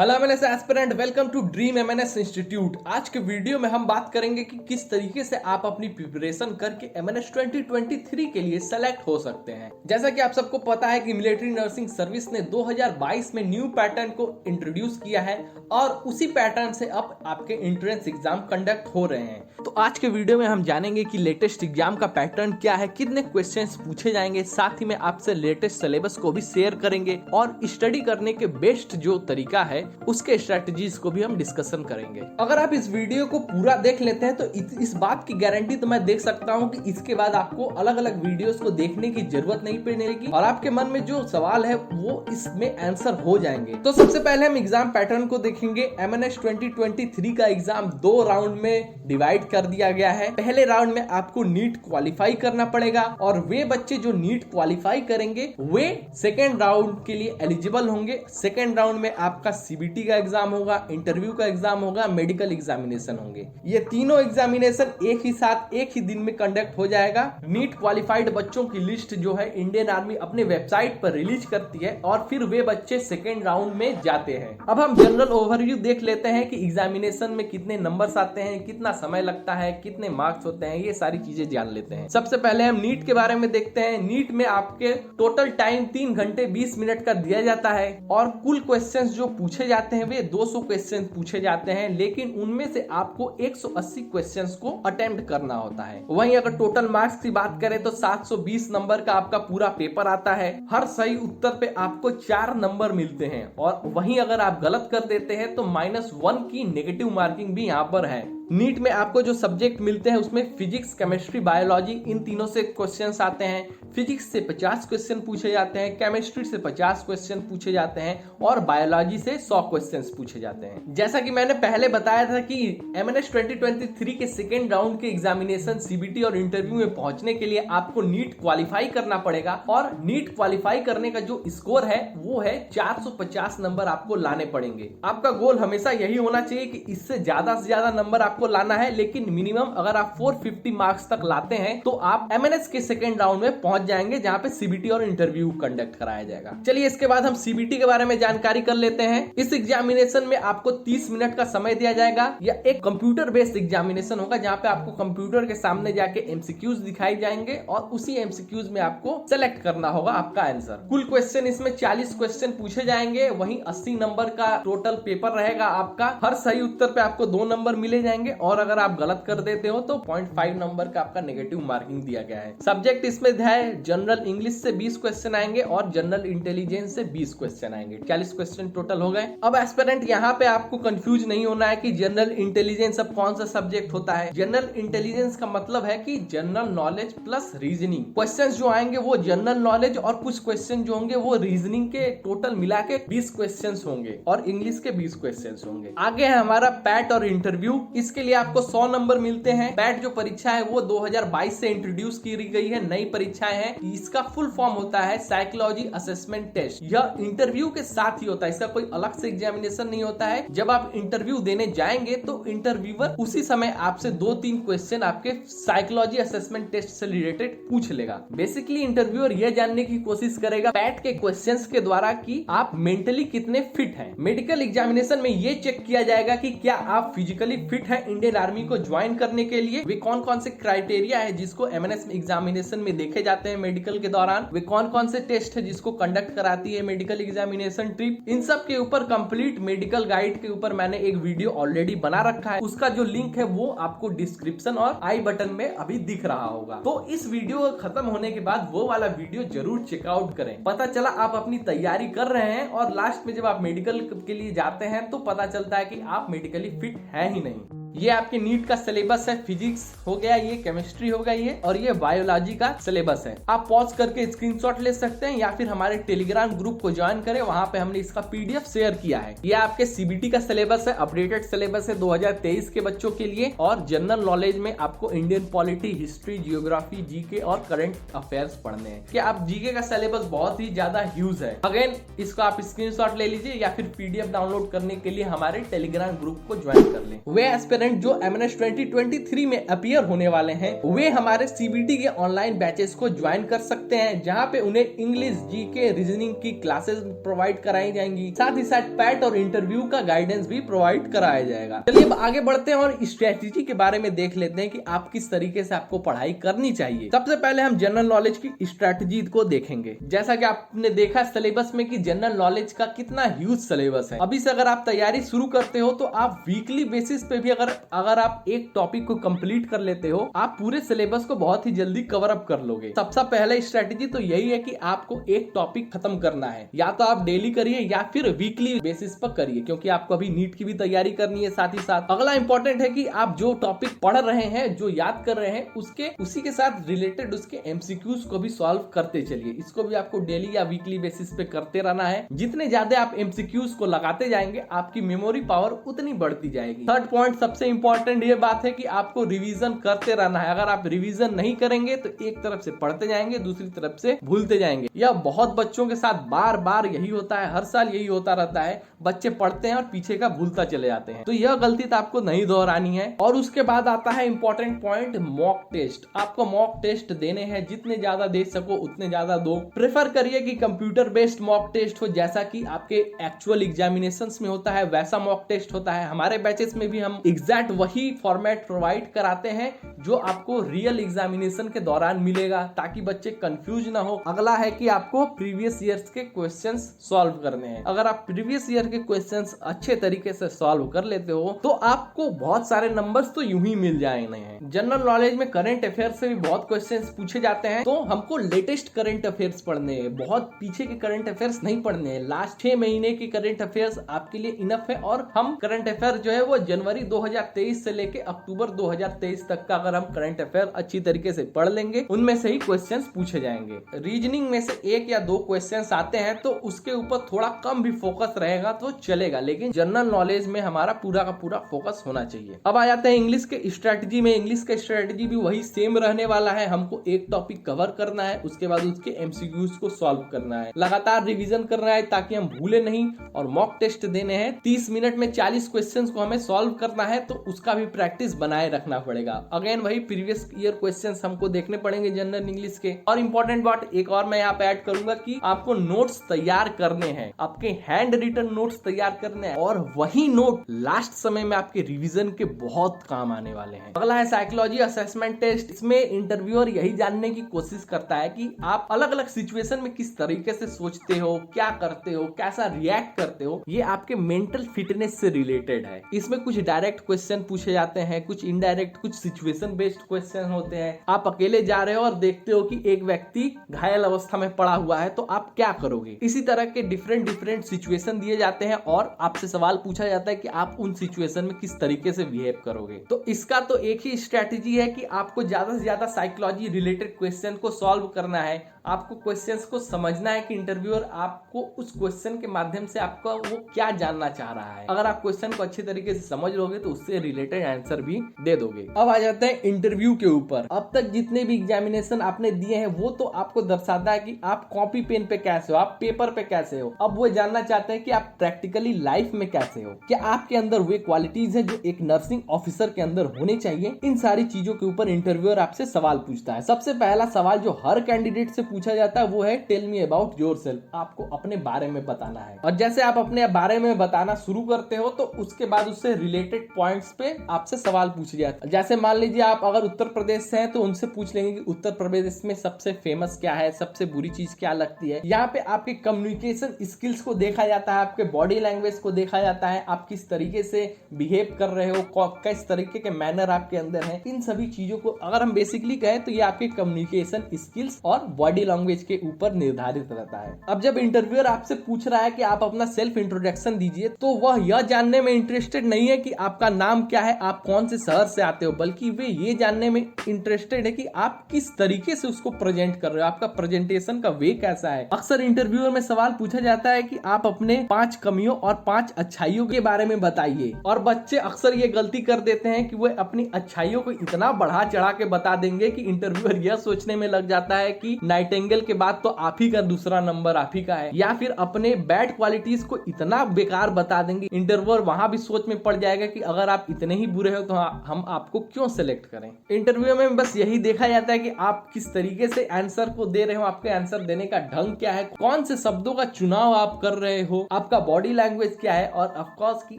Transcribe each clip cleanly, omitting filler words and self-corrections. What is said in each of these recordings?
Hello MNS aspirant, welcome to dream MNS institute. आज के video में हम बात करेंगे कि किस तरीके से आप अपनी प्रिपरेशन करके एमएनएस 2023 के लिए सेलेक्ट हो सकते हैं। जैसा कि आप सबको पता है कि मिलिट्री नर्सिंग सर्विस ने 2022 में न्यू पैटर्न को इंट्रोड्यूस किया है और उसी पैटर्न से अब आपके एंट्रेंस एग्जाम कंडक्ट हो रहे हैं। तो आज के वीडियो में हम जानेंगे कि लेटेस्ट एग्जाम का पैटर्न क्या है, कितने क्वेश्चंस पूछे जाएंगे, साथ ही में आपसे लेटेस्ट सिलेबस को भी शेयर करेंगे और स्टडी करने के बेस्ट जो तरीका है उसके स्ट्रेटजीज को भी हम डिस्कशन करेंगे। अगर आप इस वीडियो को पूरा देख लेते हैं तो इस बात की गारंटी तो मैं देख सकता हूं कि इसके बाद आपको अलग अलग वीडियोस को देखने की जरूरत नहीं पड़ेगी और आपके मन में जो सवाल है वो इसमें आंसर हो जाएंगे। तो सबसे पहले हम एग्जाम पैटर्न को देखेंगे। एमएनएस 2023 का एग्जाम 2 राउंड में डिवाइड कर दिया गया है। पहले राउंड में आपको नीट क्वालिफाई करना पड़ेगा और वे बच्चे जो नीट क्वालिफाई करेंगे वे सेकेंड राउंड के लिए एलिजिबल होंगे। सेकेंड राउंड में आपका सीबीटी का एग्जाम होगा, इंटरव्यू का एग्जाम होगा, मेडिकल एग्जामिनेशन होंगे। ये तीनों एग्जामिनेशन एक ही साथ एक ही दिन में कंडक्ट हो जाएगा। नीट क्वालिफाइड बच्चों की लिस्ट जो है इंडियन आर्मी अपने वेबसाइट पर रिलीज करती है और फिर वे बच्चे सेकेंड राउंड में जाते हैं। अब हम जनरल ओवरव्यू देख लेते हैं कि एग्जामिनेशन में कितने नंबर्स आते हैं, कितना समय लगता है, कितने मार्क्स होते हैं, ये सारी चीजें जान लेते हैं। सबसे पहले हम नीट के बारे में देखते हैं। नीट में आपके टोटल टाइम 3 घंटे 20 मिनट का दिया जाता है और कुल क्वेश्चंस जो पूछे जाते हैं वे 200 क्वेश्चन पूछे जाते हैं, लेकिन उनमें से आपको 180 क्वेश्चंस को अटेम्प्ट करना होता है। वहीं अगर टोटल मार्क्स की बात करें तो 720 नंबर का आपका पूरा पेपर आता है। हर सही उत्तर पे आपको 4 नंबर मिलते हैं और वहीं अगर आप गलत कर देते हैं तो -1 की नेगेटिव मार्किंग भी यहाँ पर है। नीट में आपको जो सब्जेक्ट मिलते हैं उसमें फिजिक्स, केमिस्ट्री, बायोलॉजी इन तीनों से क्वेश्चंस आते हैं। फिजिक्स से 50 क्वेश्चन पूछे जाते हैं, केमिस्ट्री से 50 क्वेश्चन पूछे जाते हैं और बायोलॉजी से 100 क्वेश्चंस पूछे जाते हैं। जैसा कि मैंने पहले बताया था कि एमएनएस 2023 के सेकेंड राउंड के एग्जामिनेशन सीबीटी और इंटरव्यू में पहुंचने के लिए आपको नीट क्वालिफाई करना पड़ेगा और नीट क्वालिफाई करने का जो स्कोर है वो है 450 नंबर आपको लाने पड़ेंगे। आपका गोल हमेशा यही होना चाहिए कि इससे ज्यादा से ज्यादा नंबर आपको लाना है, लेकिन मिनिमम अगर आप 450 मार्क्स तक लाते हैं तो आप एमएनएस के सेकेंड राउंड में पहुंच जाएंगे जहां पे सीबीटी और इंटरव्यू कंडक्ट कराया जाएगा। चलिए इसके बाद हम सीबीटी के बारे में जानकारी कर लेते हैं। इस एग्जामिनेशन में आपको 30 मिनट का समय दिया जाएगा। यह एक कंप्यूटर बेस्ड एग्जामिनेशन होगा जहां पे आपको कंप्यूटर के सामने जाके एमसीक्यूज दिखाई जाएंगे और उसी एमसीक्यूज में आपको सेलेक्ट करना होगा आपका आंसर। कुल क्वेश्चन इसमें 40 क्वेश्चन पूछे जाएंगे। वहीं 80 नंबर का टोटल पेपर रहेगा आपका। हर सही उत्तर पे आपको 2 नंबर मिले जाएंगे और अगर आप गलत कर देते हो तो 0.5 नंबर का आपका नेगेटिव मार्किंग दिया गया है। सब्जेक्ट इसमें है जनरल इंग्लिश से 20 क्वेश्चन आएंगे और जनरल इंटेलिजेंस से 20 क्वेश्चन आएंगे। 40 क्वेश्चन टोटल हो गए। अब एस्पिरेंट यहाँ पे आपको कंफ्यूज नहीं होना है कि जनरल इंटेलिजेंस अब कौन सा सब्जेक्ट होता है। जनरल इंटेलिजेंस का मतलब है कि general knowledge plus reasoning. Questions जो आएंगे वो जनरल नॉलेज और कुछ क्वेश्चन जो होंगे वो रीजनिंग के टोटल मिला के 20 क्वेश्चन होंगे और इंग्लिश के 20 क्वेश्चन होंगे। आगे है हमारा पैट और इंटरव्यू। इसके लिए आपको 100 नंबर मिलते हैं। पैट जो परीक्षा है वो 2022 से इंट्रोड्यूस की गई है, नई परीक्षाएं हैं। इसका फुल फॉर्म होता है साइकोलॉजी असेसमेंट टेस्ट। यह इंटरव्यू के साथ ही होता है, इसका कोई अलग से एग्जामिनेशन नहीं होता है। जब आप इंटरव्यू देने जाएंगे तो इंटरव्यूअर उसी समय आपसे 2-3 क्वेश्चन आपके साइकोलॉजी असेसमेंट टेस्ट से रिलेटेड पूछ लेगा। बेसिकली इंटरव्यूअर यह जानने की कोशिश करेगा पैट के क्वेश्चंस के द्वारा कि आप मेंटली कितने फिट हैं। मेडिकल एग्जामिनेशन में ये चेक किया जाएगा कि क्या आप फिजिकली फिट हैं इंडियन आर्मी को ज्वाइन करने के लिए। वे कौन कौन से क्राइटेरिया है जिसको एमएनएस एग्जामिनेशन में देखे जाते हैं मेडिकल के दौरान। वे कौन कौन से टेस्ट है जिसको कंडक्ट कराती है मेडिकल एग्जामिनेशन ट्रिप। इन सब के ऊपर कंप्लीट मेडिकल गाइड के ऊपर मैंने एक वीडियो ऑलरेडी बना रखा है। उसका जो लिंक है वो आपको डिस्क्रिप्शन और आई बटन में अभी दिख रहा होगा। तो इस वीडियो खत्म होने के बाद वो वाला वीडियो जरूर चेकआउट करें। पता चला आप अपनी तैयारी कर रहे हैं और लास्ट में जब आप मेडिकल के लिए जाते हैं तो पता चलता है कि आप मेडिकली फिट है ही नहीं। ये आपके नीट का सिलेबस है। फिजिक्स हो गया, ये केमिस्ट्री हो गई है और ये बायोलॉजी का सिलेबस है। आप पॉज करके स्क्रीनशॉट ले सकते हैं या फिर हमारे टेलीग्राम ग्रुप को ज्वाइन करें, वहां पे हमने इसका पीडीएफ शेयर किया है। ये आपके सीबीटी का सिलेबस है, अपडेटेड सिलेबस है 2023 के बच्चों के लिए। और जनरल नॉलेज में आपको Indian polity, history, geography, GK और करंट अफेयर्स पढ़ने हैं। क्या आप जीके का सिलेबस बहुत ही ज्यादा ह्यूज है। अगेन इसको आप स्क्रीनशॉट ले लीजिए या फिर पीडीएफ डाउनलोड करने के लिए हमारे टेलीग्राम ग्रुप को ज्वाइन कर लें। वे एस्पिरेंट जो एमएनएस 2023 में अपीयर होने वाले हैं वे हमारे सीबीटी के ऑनलाइन बैचेस को ज्वाइन कर सकते हैं, जहां पे उन्हें इंग्लिश, जीके, रीजनिंग की क्लासेस प्रोवाइड कराई जाएंगी। साथ ही साथ पैट और इंटरव्यू का गाइडेंस भी प्रोवाइड कराया जाएगा। चलिए अब आगे बढ़ते हैं और स्ट्रेटेजी के बारे में देख लेते हैं कि आप किस तरीके से आपको पढ़ाई करनी चाहिए। सबसे पहले हम जनरल नॉलेज की स्ट्रेटेजी को देखेंगे। जैसा कि आपने देखा सिलेबस में कि जनरल नॉलेज का कितना ह्यूज सिलेबस है। अभी से अगर आप तैयारी शुरू करते हो तो आप वीकली बेसिस पे भी अगर आप एक टॉपिक को कंप्लीट कर लेते हो, आप पूरे सिलेबस को बहुत ही जल्दी कवर अप कर लोगे। सबसे पहले स्ट्रेटेजी तो यही है कि आपको एक टॉपिक खत्म करना है, या तो आप डेली करिए या फिर वीकली बेसिस पर करिए, क्योंकि आपको अभी नीट की भी तैयारी करनी है। साथ ही साथ अगला इंपॉर्टेंट है कि आप जो टॉपिक पढ़ रहे हैं, जो याद कर रहे हैं, उसी के साथ रिलेटेड उसके एमसीक्यूज को भी सॉल्व करते चलिए। इसको भी आपको डेली या वीकली बेसिस पे करते रहना है। जितने ज्यादा आप एमसीक्यूज को लगाते जाएंगे आपकी मेमोरी पावर उतनी बढ़ती जाएगी। थर्ड पॉइंट सबसे इंपॉर्टेंट ये बात है कि आपको रिवीजन करते रहना है। अगर आप रिवीजन नहीं करेंगे तो एक तरफ से पढ़ते जाएंगे, दूसरी तरफ से भूलते जाएंगे। यह बहुत बच्चों के साथ बार बार यही होता है, हर साल यही होता रहता है। बच्चे पढ़ते हैं और पीछे का भूलता चले जाते हैं। तो यह गलती तो आपको नहीं दोहरानी है। और उसके बाद आता है इंपॉर्टेंट पॉइंट, मॉक टेस्ट। आपको मॉक टेस्ट देने हैं, जितने ज्यादा दे सको उतने ज्यादा दो। प्रेफर करिए कि कंप्यूटर बेस्ड मॉक टेस्ट हो, जैसा कि आपके एक्चुअल एग्जामिनेशंस में होता है वैसा मॉक टेस्ट होता है। हमारे बैचेस में भी हम एग्जैक्ट वही फॉर्मेट प्रोवाइड कराते हैं जो आपको रियल एग्जामिनेशन के दौरान मिलेगा, ताकि बच्चे कंफ्यूज ना हो। अगला है कि आपको प्रीवियस ईयर्स के क्वेश्चंस सॉल्व करने हैं। अगर आप प्रीवियस ईयर के क्वेश्चंस अच्छे तरीके से सॉल्व कर लेते हो तो आपको बहुत सारे नंबर्स तो यूं ही मिल जाएंगे हैं। जनरल नॉलेज में करंट अफेयर्स से भी बहुत क्वेश्चंस पूछे जाते हैं, तो हमको लेटेस्ट करंट अफेयर्स पढ़ने हैं, बहुत पीछे के करंट अफेयर्स नहीं पढ़ने हैं। लास्ट 6 महीने के करंट अफेयर्स आपके लिए इनफ है। और हम करंट अफेयर जो है वो जनवरी 2023 से लेके अक्टूबर 2023 तक का अगर हम करंट अफेयर अच्छी तरीके से पढ़ लेंगे, उनमें से ही क्वेश्चंस पूछे जाएंगे। रीजनिंग में से 1 या 2 क्वेश्चंस आते हैं तो उसके ऊपर थोड़ा कम भी फोकस रहेगा तो चलेगा, लेकिन जनरल नॉलेज में हमारा पूरा का पूरा फोकस होना चाहिए। अब आ जाते हैं इंग्लिश के स्ट्रेटजी में। इंग्लिश का स्ट्रेटजी भी वही सेम रहने वाला है। हमको एक टॉपिक कवर करना है, उसके बाद उसके एमसीक्यूज को सॉल्व करना है, लगातार रिवीजन करना है ताकि हम भूले नहीं, और मॉक टेस्ट देने हैं। 30 मिनट में 40 क्वेश्चंस को हमें सॉल्व करना है, तो उसका भी प्रैक्टिस बनाए रखना पड़ेगा। अगेन वही प्रीवियस ईयर क्वेश्चंस हमको देखने पड़ेंगे जनरल इंग्लिश के। और इंपॉर्टेंट बात एक और मैं यहाँ पे ऐड करूंगा कि आपको नोट्स तैयार करने हैं, आपके हैंड रिटन नोट्स तैयार करने हैं, और वही नोट लास्ट समय में आपके रिवीजन के बहुत काम आने वाले हैं। अगला है साइकोलॉजी असेसमेंट टेस्ट। इसमें इंटरव्यूअर यही जानने की कोशिश करता है कि आप अलग अलग सिचुएशन में किस तरीके से सोचते हो, क्या करते हो, कैसा रिएक्ट करते हो। ये आपके मेंटल फिटनेस से रिलेटेड है। इसमें कुछ डायरेक्ट क्वेश्चन पूछे जाते हैं, कुछ इनडायरेक्ट, कुछ सिचुएशन बेस्ड क्वेश्चन होते हैं। आप अकेले जा रहे हो और देखते हो कि एक व्यक्ति घायल अवस्था में पड़ा हुआ है, तो आप क्या करोगे। इसी तरह के डिफरेंट सिचुएशन दिए जाते हैं और आपसे सवाल पूछा जाता है कि आप उन सिचुएशन में किस तरीके से बिहेव करोगे। तो इसका तो एक ही स्ट्रेटेजी है कि आपको ज्यादा से ज्यादा साइकोलॉजी रिलेटेड क्वेश्चन को सॉल्व करना है। आपको क्वेश्चंस को समझना है कि इंटरव्यूअर आपको उस क्वेश्चन के माध्यम से आपका वो क्या जानना चाह रहा है। अगर आप क्वेश्चन को अच्छी तरीके से समझ लोगे तो उससे रिलेटेड आंसर भी दे दोगे। अब आ जाते हैं इंटरव्यू के ऊपर। अब तक जितने भी एग्जामिनेशन आपने दिए हैं वो तो आपको दर्शाता है कि आप कॉपी पेन पे कैसे हो, आप पेपर पे कैसे हो। अब वो जानना चाहते हैं कि आप प्रैक्टिकली लाइफ में कैसे हो, क्या आपके अंदर वे क्वालिटीज है जो एक नर्सिंग ऑफिसर के अंदर होने चाहिए। इन सारी चीजों के ऊपर इंटरव्यूअर आपसे सवाल पूछता है। सबसे पहला सवाल जो हर कैंडिडेट से पूछा जाता है वो है टेल मी अबाउट योरसेल्फ। आपको अपने बारे में बताना है, और जैसे आप अपने बारे में बताना शुरू करते हो तो उसके बाद उससे रिलेटेड पॉइंट्स पे आपसे सवाल पूछे जाते हैं। जैसे मान लीजिए आप अगर उत्तर प्रदेश से हैं तो उनसे पूछ लेंगे कि उत्तर प्रदेश में सबसे फेमस क्या है, सबसे बुरी चीज क्या लगती है। यहाँ पे आपके कम्युनिकेशन स्किल्स को देखा जाता है, आपके बॉडी लैंग्वेज को देखा जाता है, आप किस तरीके से बिहेव कर रहे हो, किस तरीके के मैनर आपके अंदर है। इन सभी चीजों को अगर हम बेसिकली कहें तो ये आपके कम्युनिकेशन स्किल्स और बॉडी लैंग्वेज के ऊपर निर्धारित रहता है। अब जब इंटरव्यूअर आपसे पूछ रहा है कि आप अपना सेल्फ इंट्रोडक्शन दीजिए, तो वह यह जानने में इंटरेस्टेड नहीं है कि आपका नाम क्या है, आप कौन से शहर से आते हो, बल्कि वे ये जानने में इंटरेस्टेड है कि आप किस तरीके से उसको प्रेजेंट कर रहे हो, आपका प्रेजेंटेशन का वे कैसा है। अक्सर इंटरव्यूअर में सवाल पूछा जाता है कि आप अपने 5 कमियों और 5 अच्छाइयों के बारे में बताइए, और बच्चे अक्सर ये गलती कर देते हैं कि वे अपनी अच्छाइयों को इतना बढ़ा चढ़ा के बता देंगे कि इंटरव्यूअर यह सोचने में लग जाता है कि राइट एंगल के बाद तो आप ही का दूसरा नंबर आप ही का है, या फिर अपने बैड क्वालिटीज को इतना बेकार बता देंगे इंटरव्यूअर वहां भी सोच में पड़ जाएगा कि अगर आप इतने ही बुरे हो तो हम आपको क्यों सिलेक्ट करें। इंटरव्यू में बस यही देखा जाता है कि आप किस तरीके से आंसर को दे रहे हो, आपके आंसर देने का ढंग क्या है, कौन से शब्दों का चुनाव आप कर रहे हो, आपका बॉडी लैंग्वेज क्या है, और ऑफकोर्स कि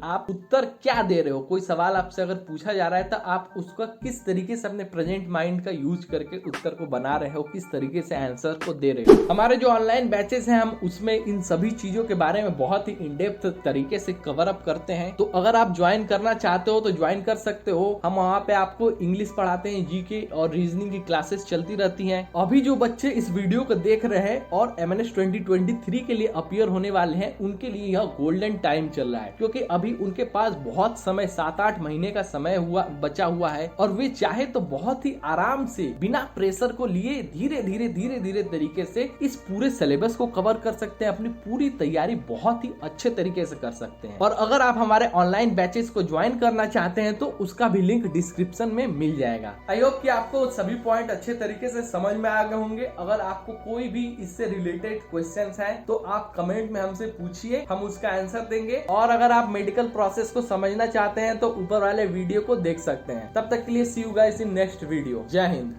आप उत्तर क्या दे रहे हो। कोई सवाल आपसे अगर पूछा जा रहा है तो आप उसका किस तरीके से अपने प्रेजेंट माइंड का यूज करके उत्तर को बना रहे हो, किस तरीके से आंसर को दे रहे हो। हमारे जो ऑनलाइन बैचेस हैं हम उसमें इन सभी चीजों के बारे में बहुत ही इन डेप्थ तरीके से कवर अप करते हैं। तो अगर आप ज्वाइन करना चाहते हो तो ज्वाइन कर सकते हो। हम वहाँ पे आपको इंग्लिश पढ़ाते हैं, जीके और रीजनिंग की क्लासेस चलती रहती हैं। अभी जो बच्चे इस वीडियो को देख रहे हैं और MNS 2023 के लिए अपीयर होने वाले हैं उनके लिए यह गोल्डन टाइम चल रहा है, क्योंकि अभी उनके पास बहुत समय 7-8 महीने का समय बचा हुआ है और वे चाहे तो बहुत ही आराम से बिना प्रेशर को लिए धीरे धीरे तरीके से इस पूरे सिलेबस को कवर कर सकते हैं, अपनी पूरी तैयारी बहुत ही अच्छे तरीके से कर सकते हैं। और अगर आप हमारे ऑनलाइन बैचेस को ज्वाइन करना चाहते हैं तो उसका भी लिंक डिस्क्रिप्शन में मिल जाएगा। आई होप कि आपको सभी पॉइंट अच्छे तरीके से समझ में आ गए होंगे। अगर आपको कोई भी इससे रिलेटेड क्वेश्चंस हैं तो आप कमेंट में हमसे पूछिए, हम उसका आंसर देंगे। और अगर आप मेडिकल प्रोसेस को समझना चाहते हैं तो ऊपर वाले वीडियो को देख सकते हैं। तब तक के लिए see you guys in next video. जय हिंद।